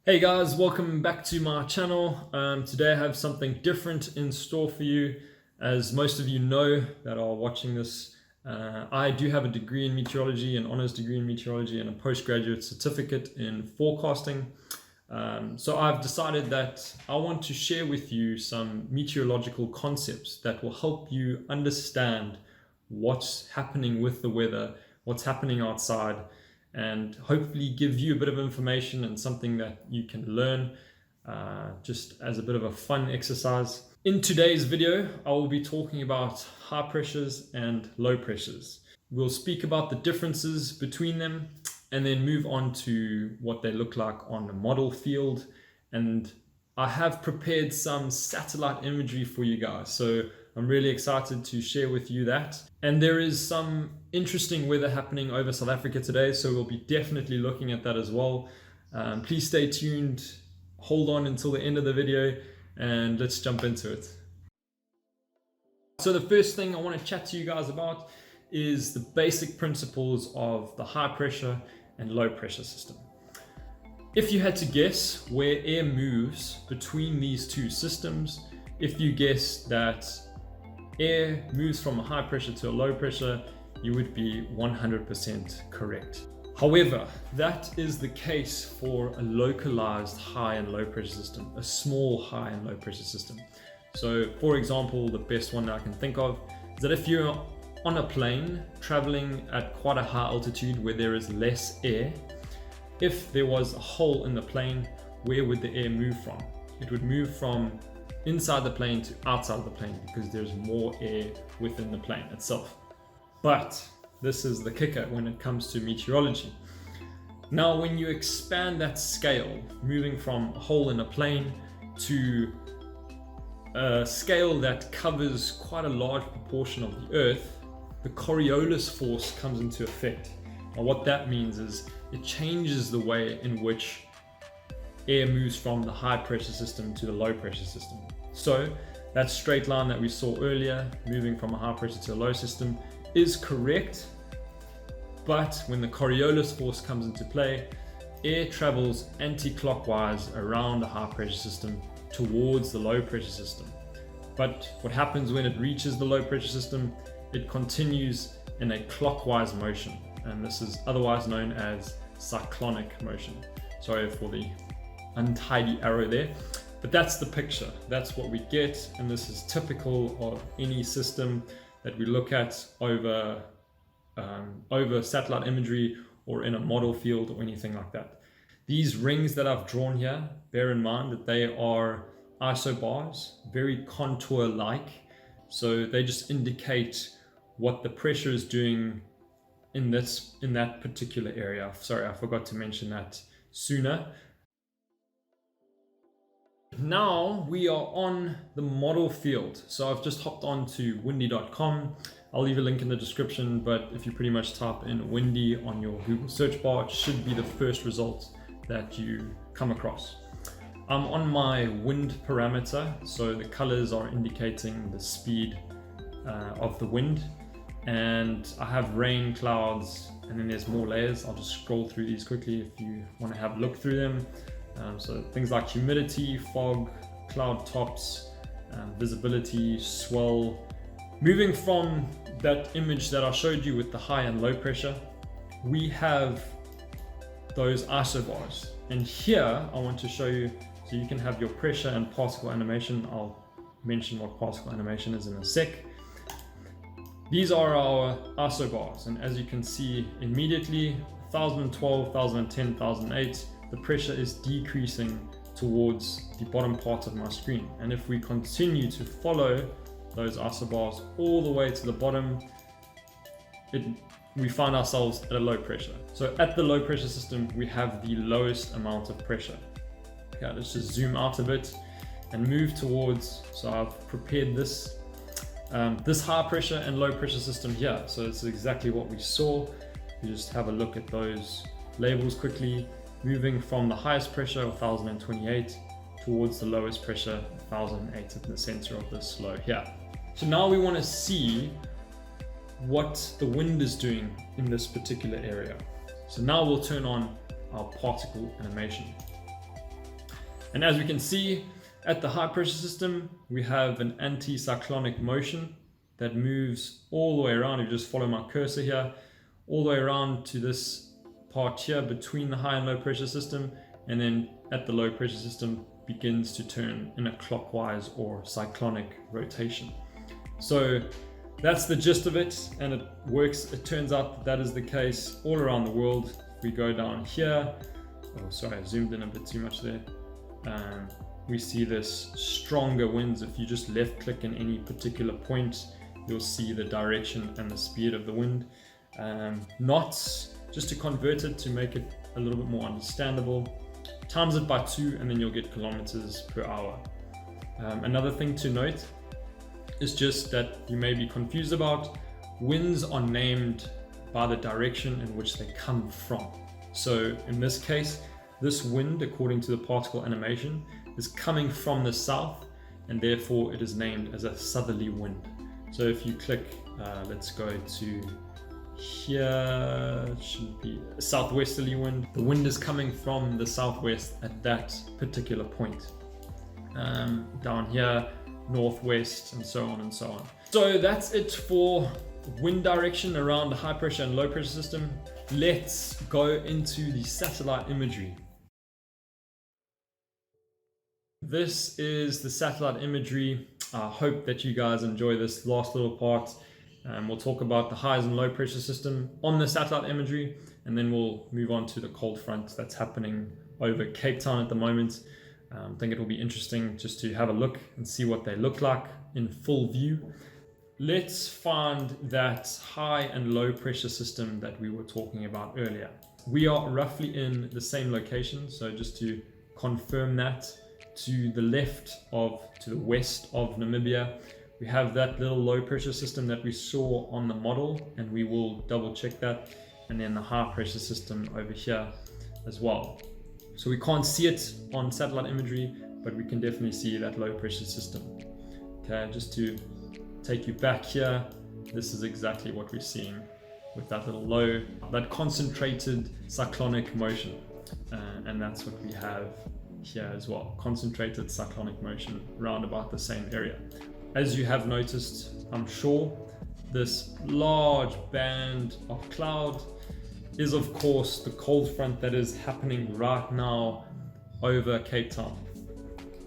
Hey guys, welcome back to my channel. Today I have something different in store for you. As most of you know that are watching this, I do have a degree in meteorology, an honors degree in meteorology, and a postgraduate certificate in forecasting. So I've decided that I want to share with you some meteorological concepts that will help you understand what's happening with the weather, what's happening outside, and hopefully give you a bit of information and something that you can learn just as a bit of a fun exercise. In today's video, I will be talking about high pressures and low pressures. We'll speak about the differences between them and then move on to what they look like on a model field. And I have prepared some satellite imagery for you guys. So I'm really excited to share with you that. And there is some interesting weather happening over South Africa today, so we'll be definitely looking at that as well. Please stay tuned, hold on until the end of the video, and let's jump into it. So the first thing I want to chat to you guys about is the basic principles of the high pressure and low pressure system. If you had to guess where air moves between these two systems, if you guess that air moves from a high pressure to a low pressure, you would be 100% correct. However, that is the case for a localized high and low pressure system, a small high and low pressure system. So for example, the best one that I can think of is that if you're on a plane traveling at quite a high altitude where there is less air, if there was a hole in the plane, where would the air move from? It would move from inside the plane to outside of the plane because there's more air within the plane itself. But this is the kicker when it comes to meteorology. Now, when you expand that scale, moving from a hole in a plane to a scale that covers quite a large proportion of the Earth, the Coriolis force comes into effect. And what that means is it changes the way in which air moves from the high pressure system to the low pressure system. So that straight line that we saw earlier, moving from a high pressure to a low system, is correct. But when the Coriolis force comes into play, air travels anti-clockwise around the high pressure system towards the low pressure system. But what happens when it reaches the low pressure system, it continues in a clockwise motion. And this is otherwise known as cyclonic motion. Sorry for the untidy arrow there, but that's the picture. That's what we get, and this is typical of any system that we look at over satellite imagery or in a model field or anything like that. These rings that I've drawn here, bear in mind that they are isobars, very contour-like, so they just indicate what the pressure is doing in that particular area. Sorry, I forgot to mention that sooner. Now we are on the model field. So I've just hopped on to windy.com. I'll leave a link in the description, but if you pretty much type in windy on your Google search bar, it should be the first result that you come across. I'm on my wind parameter, so the colors are indicating the speed of the wind. And I have rain, clouds, and then there's more layers. I'll just scroll through these quickly if you want to have a look through them. So things like humidity, fog, cloud tops, visibility, swell. Moving from that image that I showed you with the high and low pressure, we have those isobars. And here I want to show you, so you can have your pressure and particle animation. I'll mention what particle animation is in a sec. These are our isobars, and as you can see immediately, 1012, 1010, 1008, the pressure is decreasing towards the bottom part of my screen. And if we continue to follow those isobars all the way to the bottom, we find ourselves at a low pressure. So at the low pressure system, we have the lowest amount of pressure. Okay, let's just zoom out a bit and move towards, so I've prepared this high pressure and low pressure system here. So it's exactly what we saw. You just have a look at those labels quickly, moving from the highest pressure of 1028 towards the lowest pressure 1008 at the center of this low here. So now we want to see what the wind is doing in this particular area. So now we'll turn on our particle animation. And as we can see, at the high pressure system, we have an anticyclonic motion that moves all the way around. If you just follow my cursor here, all the way around to this part here between the high and low pressure system, and then at the low pressure system begins to turn in a clockwise or cyclonic rotation. So that's the gist of it, and it works. It turns out that is the case all around the world. If we go down here, oh sorry, I zoomed in a bit too much there. We see this stronger winds. If you just left click in any particular point, you'll see the direction and the speed of the wind. Knots, just to convert it to make it a little bit more understandable, times it by 2 and then you'll get kilometers per hour. Another thing to note is just that you may be confused about, winds are named by the direction in which they come from. So in this case, this wind, according to the particle animation, is coming from the south, and therefore it is named as a southerly wind. So if you click, let's go to here, it should be a southwesterly wind. The wind is coming from the southwest at that particular point. Down here, northwest, and so on and so on. So that's it for wind direction around the high pressure and low pressure system. Let's go into the satellite imagery. This is the satellite imagery. I hope that you guys enjoy this last little part. We'll talk about the highs and low pressure system on the satellite imagery, and then we'll move on to the cold front that's happening over Cape Town at the moment. I think it will be interesting just to have a look and see what they look like in full view. Let's find that high and low pressure system that we were talking about earlier. We are roughly in the same location, so just to confirm that, to the west of Namibia, we have that little low pressure system that we saw on the model, and we will double check that, and then the high pressure system over here as well. So we can't see it on satellite imagery, but we can definitely see that low pressure system. Okay, just to take you back here, this is exactly what we're seeing with that little low, that concentrated cyclonic motion, and that's what we have here as well, concentrated cyclonic motion around about the same area. As you have noticed, I'm sure, this large band of cloud is of course the cold front that is happening right now over Cape Town.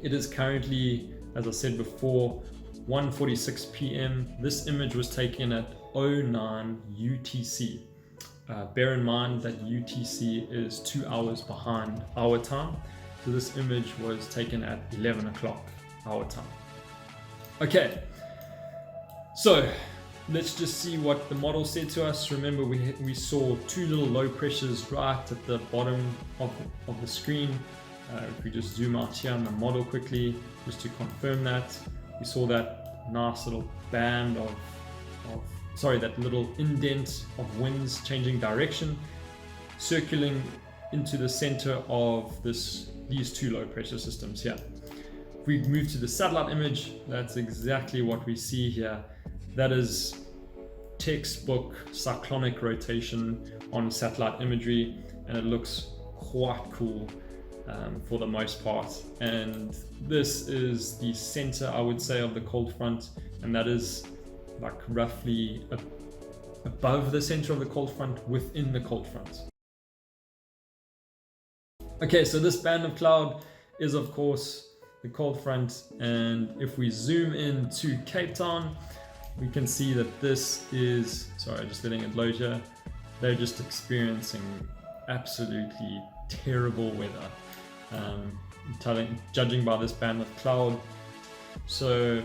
It is currently, as I said before, 1:46 p.m. This image was taken at 09 UTC. Bear in mind that UTC is 2 hours behind our time. So this image was taken at 11 o'clock our time. Okay, so let's just see what the model said to us. Remember, we saw 2 little low pressures right at the bottom of the screen. If we just zoom out here on the model quickly, just to confirm that, we saw that nice little band that little indent of winds changing direction, circling into the center of these 2 low pressure systems here. If we move to the satellite image, that's exactly what we see here. That is textbook cyclonic rotation on satellite imagery, and it looks quite cool for the most part. And this is the center, I would say, of the cold front, and that is like roughly above the center of the cold front within the cold front. Okay, so this band of cloud is of course the cold front, and if we zoom in to Cape Town, we can see that this is, sorry, just letting it load here, they're just experiencing absolutely terrible weather, judging by this band of cloud. So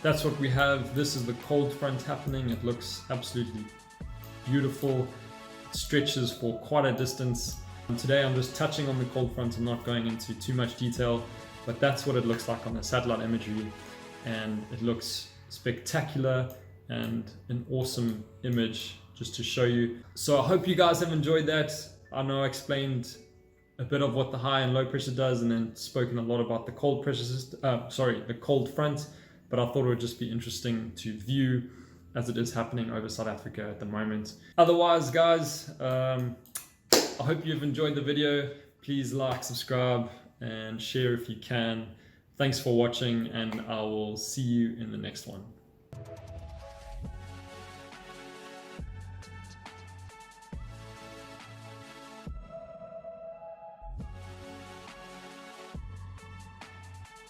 that's what we have. This is the cold front happening. It looks absolutely beautiful. It stretches for quite a distance. And today I'm just touching on the cold front. I'm not going into too much detail, but that's what it looks like on the satellite imagery, and it looks spectacular and an awesome image just to show you. So I hope you guys have enjoyed that. I know I explained a bit of what the high and low pressure does, and then spoken a lot about the cold pressure system, the cold front, but I thought it would just be interesting to view as it is happening over South Africa at the moment. Otherwise, guys, I hope you've enjoyed the video. Please like, subscribe, and share if you can. Thanks for watching, and I will see you in the next one.